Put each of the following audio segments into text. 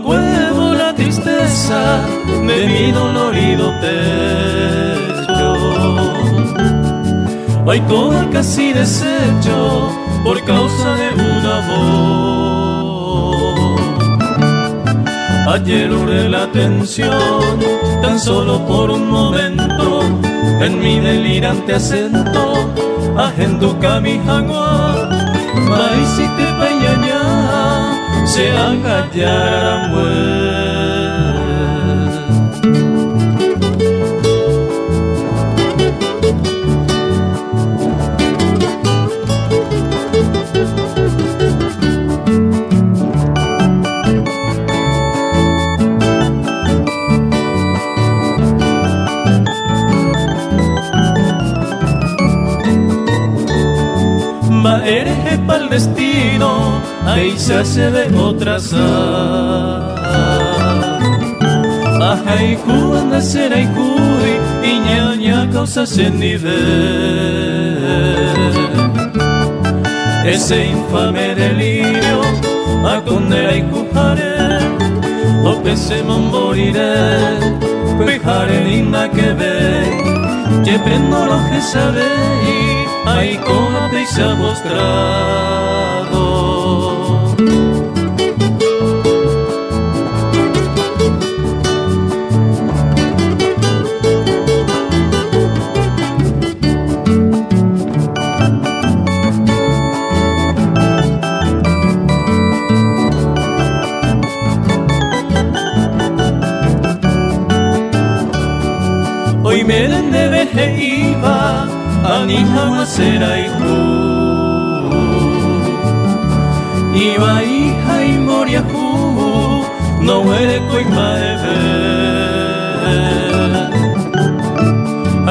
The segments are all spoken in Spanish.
Huevo la tristeza de mi dolorido pecho. Hay todo casi deshecho por causa de un amor. Ayer logré la atención tan solo por un momento en mi delirante acento. Ajendu kami hangwa, maisite payaña. Se agallarán va eres pa'l destino, ahí se hace de otras. Ajay cuanda será y cuy y ñaña causa se nivel. Ese infame delirio a condera y cujaré, o pensemos moriré, cuijare linda que ve, que prendo lo que sabe y ahí como te se ha mostrado. Hoy me den de veje iba ani hamasera iku iba hija y moria hu no huele coi maeve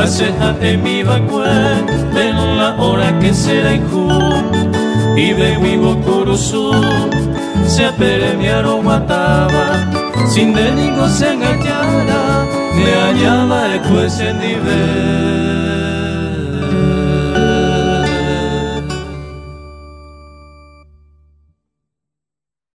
acejate mi vacue en la hora que será iku y de vivo curusu se apere mi aromataba sin de ningo se engañara me hallaba después en nivel.